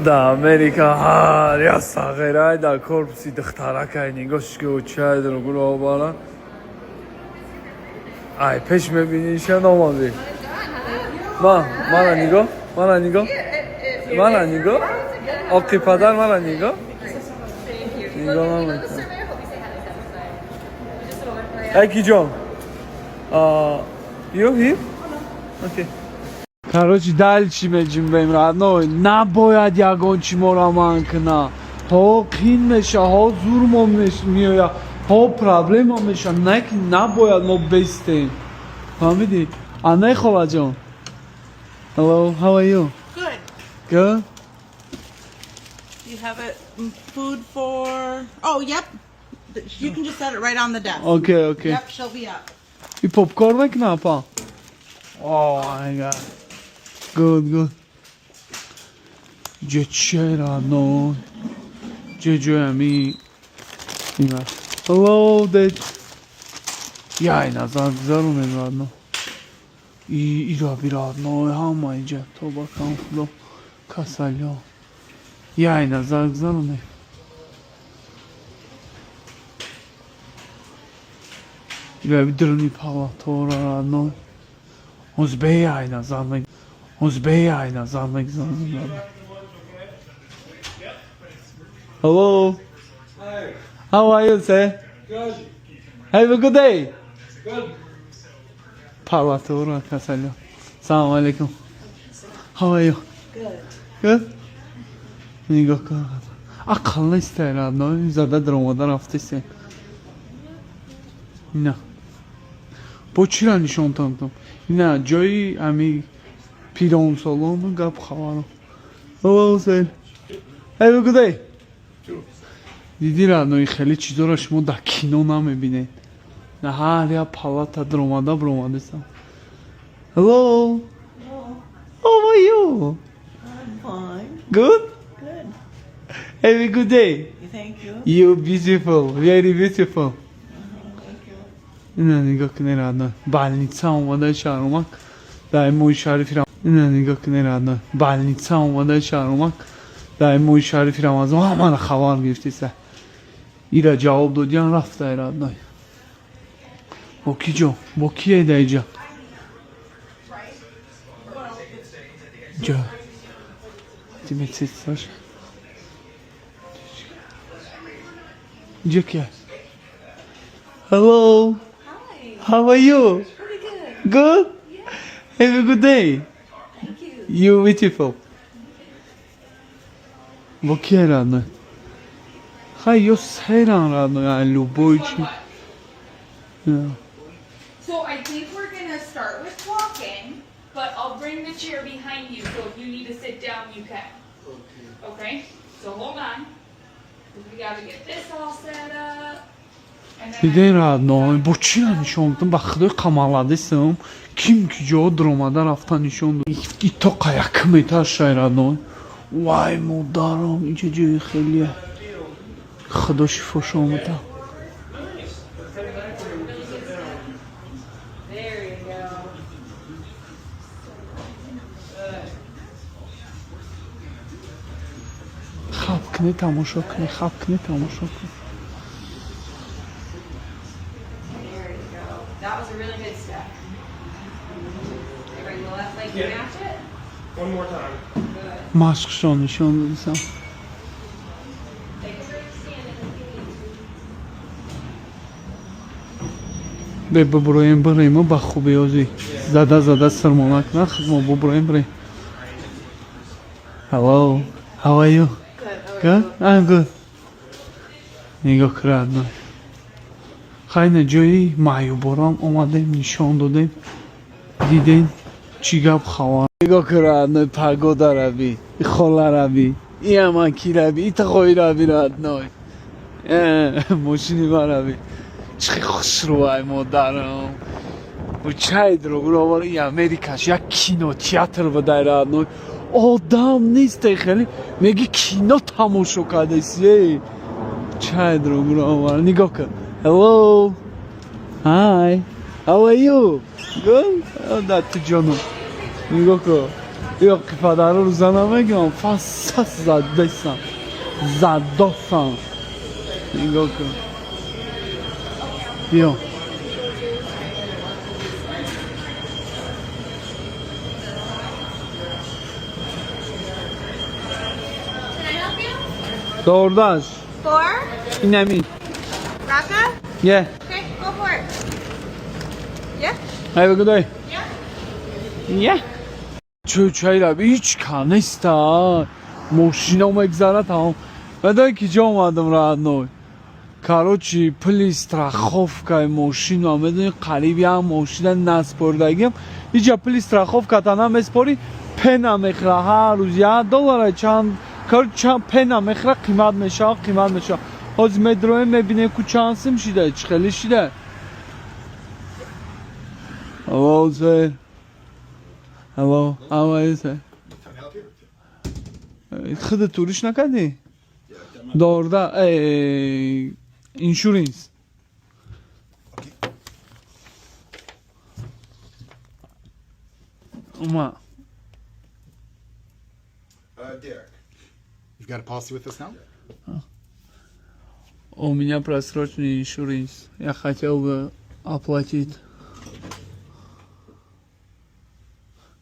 Da Amerika har ya sageray da korpusi dkhtarak ay nigosh ke uchay dro guro bala ay pesh mebini shanomadi mana nigo oqi padar mana nigo Hey Kijon you here okay Короче, дальше меджим бем родной. Набояд ягончи мораманкна. Хо қин меша, хо зур миоя, хо проблема меша. Набояд мо бестем. Фамиди? Анай хола ҷон. Hello, how are you? Good. Good? You have it food for... Oh, yep. You can just set it right on the desk. Okay. Yep, she'll be up. И попкорн кнапа. Oh my god. Good. Jechera no. Jejami. Hello, dad. Яй назад зарумен ладно. И радно, хамайджа, тоба камфло, касальо. Яй назад зарумен. Я видрни пала тора радно. Узбей назад. Hello. Hi. How are you, sir? Good. Have a good day. Good. Parlatura, Casalho. Salam alaikum. How are you? Good. Nigo ka. Aqallı istəyirəm, no, zədə dramadan raftısan. Ne? Bu çilə nişan tanıdım. Ne, joy ami پیران سالان گپ خبرم hello sir have a good day دیدی رانوی خیلی چیزا رو شما در کینو نمیبینید نه هر یا پالاتا دروماده سم hello how are you I'm fine. good Good. have a good day Thank you. you beautiful very beautiful Thank you. نه نگاه کنه رانوی بالنیتسا اومده شهرمک در موی شریفی نه نگاه کنه رادنا بالنیتسا اومده شهرمک در موی شریفی رمضان همه خبر گرفتی سه ایرا جواب دادیان رفته رادنا با کی جو با کیه دیجا جا تیمت سیستاش اینجا کیه hello how are you good have a good day You beautiful. Во ке радно? Хай ё сайран радно, я любой чи. So I think we're gonna start with walking, but I'll bring the chair behind you, so if you need to sit down, you can. Okay? So hold on. 'Cause we gotta get this all set up. دیدین رادنا با چی نشون دادم با خدای قمالادیسم kim ki jo dromadan raftan nişon ito qayak metar şayradno vay mudaram içeceği xeliye خدا شفا شما تا خواب کنه تماشا کنه That was a really good step. Bring the left leg to match it. One more time. مشق شان نشان دادیسم Take a break, stand in the به ببرایم با خوبی آزی زده سرمانک نخد ما ببرایم Hello, how are you? Good? I'm good. نگاه کردن خیلی جایی معیوبارم آمدیم نشان دادیم دیدین چی گپ خواه نگاه کردن پگوده روی خاله روی این امکی روی این تقایی روی ردنای ماشینی با روی چه خوش روی مادرم و چای درو برو این امریکاش یک کینو تیاتر بده ردنای آدم نیست خیلی میگی کینو تماشا کرده سی چای درو برو نگاه کن Hello. Hi. How are you? Good? Oh, that's John. Nigoko. یا پدر رو زنم بگم فسس زدستم زدستم نگاه کن بیا دورداش 4? اینمی Raka? یه Okay, go for it. Yeah? Have a good day. Yeah. چای لب هیچ کنستا ماشینا مگذره تمام بدای که جا اومدم راحت نوی کاروچی پلیس страховка ماشین میدونی قریبی هم ماشین نسپردگیم اینجا پلیس страховка تنها مسپاری پنا میخره هر روز $1 چند پنا میخره قیمت میشه از مترو میبینه که چانسم شده چه خیلی شده Hello sir. Hello. How are you sir? خود توریش نکردی؟ دارده اینشورینس اومد Derek, you've got a policy with us now? У меня просроченный иншуранс. Я хотел бы оплатить.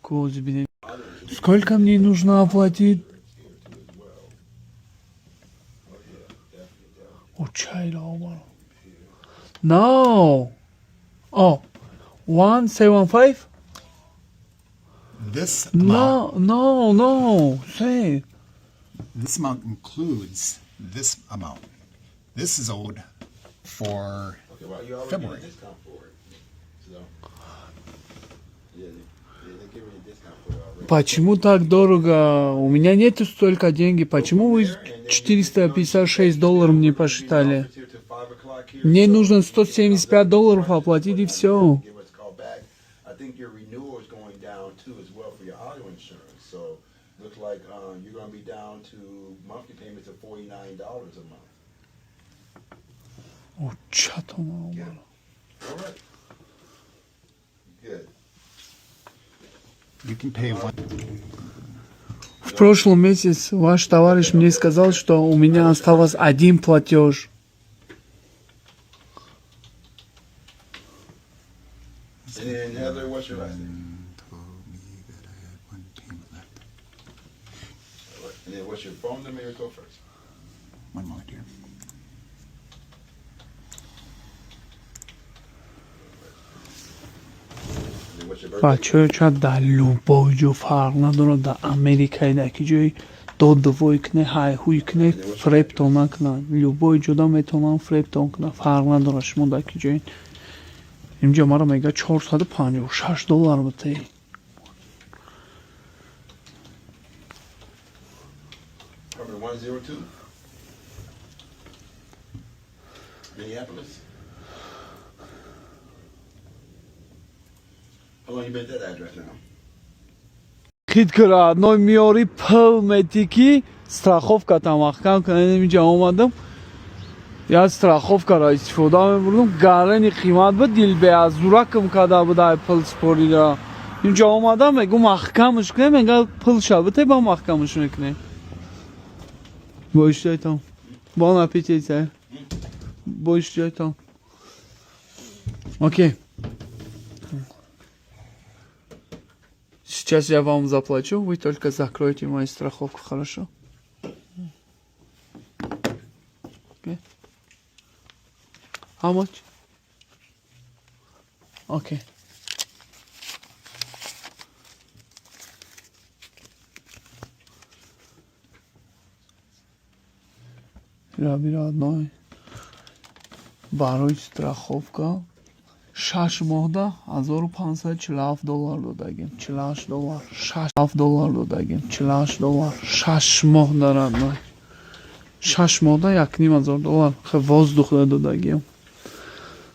Господи. Сколько мне нужно оплатить? О, чай ломал. No. Oh. 175? This amount, No. Say. this amount includes this amount. This is owed for Okay, well, you already February. get a discount for it. So, yeah, they give me a discount for it already. Почему так дорого? У меня нету столько денег. Почему вы $456 мне посчитали? Here till 5 o'clock here. Мне нужно $175 оплатить и все. Give us a call back. I think your renewal is going down too as well for your auto insurance. So, looks like you're going to be down to monthly payments of $49 a month. О, чатом. All right. Good. you can pay one. В прошлом месяце ваш товарищ мне сказал, что у меня осталось один платеж. And then Heather, what's your last name? Told me that I had one payment left. All right. And then what's your phone number? Go first. One moment here. And then what's your birthday? بچه شاید در любой جو فرق نداره در امریکایی در که جایی دادوی کنه هایهوی کنه فریبتون نکنن любой جدا میتونن فریبتون کنن فرق نداره شما در که جایی اینجا ما رو میگه $456 بده Number 102. Minneapolis. How long you been at that address now? خید کرد одной میاری پل метики страховка там ахкам کنه اینجا اومدم یا страховка را استفاده میبردم گارنی قیمت به دیل به از زورکم کده بوده پل سپوری را اینجا اومدم میگم محکمش کنه میگه پل شبته با محکمش میکنه باشه там bon appétit sir باشه там окей Сейчас я вам заплачу, вы только закроете мою страховку, хорошо? Okay. How much? Okay. Бира одной. Барой страховка. 6 ماه $1547 دادگیم $48 $67 دادگیم $48 6 ماه دارد نه 6 ماه $1500 خیلی воздух دادگیم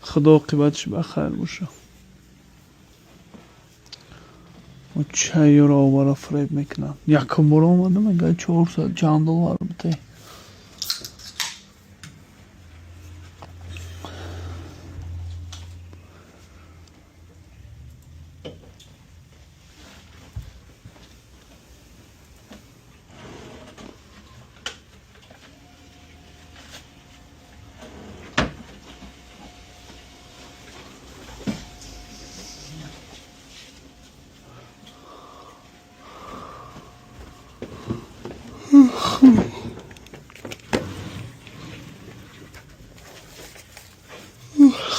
خدا عاقبتش بخیر باشه و چای را برای فریب میکنن یکم برای آمده میگه 400 چند دلار بده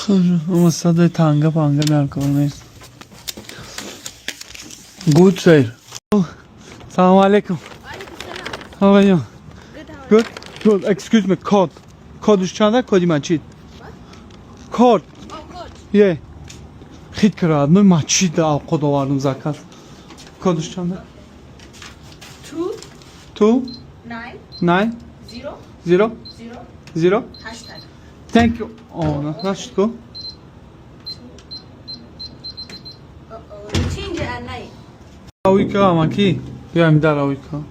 اما صدای تنگه پنگه در کار نیست. Good sir. Assalamu alaikum. How are you? Good. Good. Excuse me. Code. Codeش چنده؟ کدی من چید؟ Code. Yeah. خیلی کرد. نوی من چید کد آوردم زکات. کدش چنده؟ 2 9 0 0 Thank you. Oh, نشد کو؟ آویکا ماکی. بیایم در آویکا.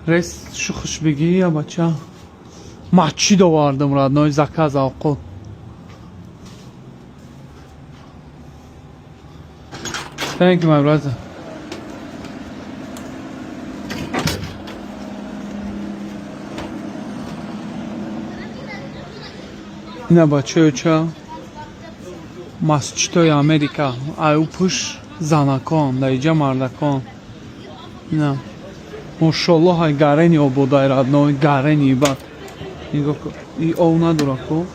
رس شو خوش بگی یا بچه مچی دوواردم راد نوی زکه از آقا Thank you my brother. اینا بچه چه مسجد های امریکا ایو پوش زنکان در اینجا مردکان نه ماشاءالله های گرنی آبودای راد نوی گرنی بد نگاه کن ای او نداره کن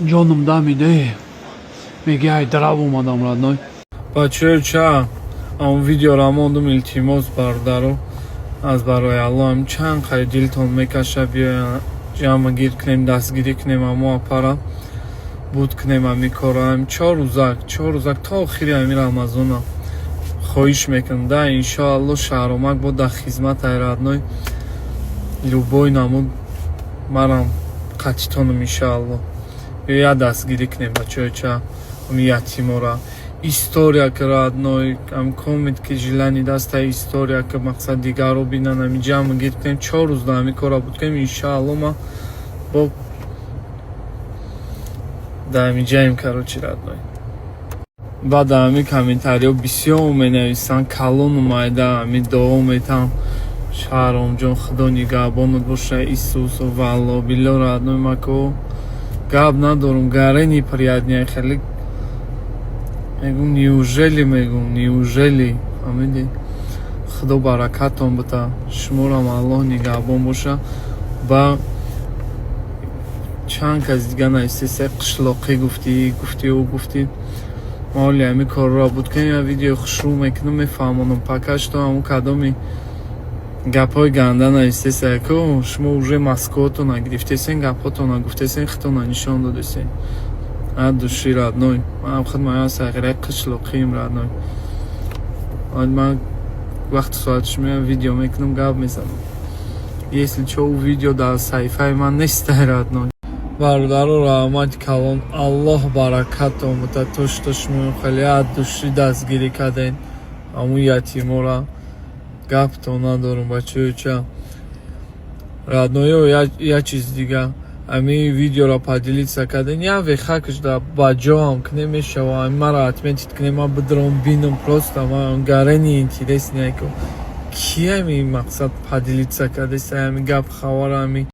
جانم دمیده میگه های درب اومدم راد نوی بچه چه اون ویدیو را موندم التیماس بردارو از برای الله چند خیلی دلتون میکشه بیا جمع گیر کنیم دستگیری کنیم اما پارا بود کنیم امی کارم 4 روزک تا آخری امی رمضان خواهش میکنم ده انشاءالله شهرامک بود در خدمت ایرادنوی لوبوی نمود مرم قطیتانم انشاءالله یا دستگیری کنیم بچه چه امی یتیمو را история که родной ам комент که жилани даст история که مقصد دیگر رو بینن امی جمع گیر کنیم 4 روز امی کارا بود کنیم انشاءالله ما با دامی جایم короче родной بعد امی комментарио بسیار می نویسن کلون اومده امی دعا میتم شهرام جان خدا نگهبانت باشه ایسوس و والله بالله родной ما که گاب ندارم گرنی приятнее خیلی میگم неужели فهمیدی خدا برکتون بده شما را الله نگهبان باشه با چند کس دیگه نیستی قشلاقی گفتی ما حالی همی کار را بود کنیم یا ویدیو خوش رو میکنم میفهمونم پاکش تو همون کدامی گپای گنده نیستی که شما اوژه مسکوتو نگرفتیسین گپاتو نگفتیسین خطو نشان دادیسین دوشی родной من خود ما ساغره قشلاقیم родной من وقت ساعتش میام ویدیو میکنم گپ میزنم если что ویدیو در صحیفه من نیست родной برادر رحمت کلان الله برکت آمده توش میام خیلی از دوشی دستگیری کردین همون یتیمو را گپ تو ندارم بچه چه родной یا چیز دیگه امی ویدیو را поделиться کردن یا вехакш да баджам к немешава мара отметить к нема бдром бинум просто man гарени интереснее ки ами мақсад поделиться кардеса ами гап хавара ами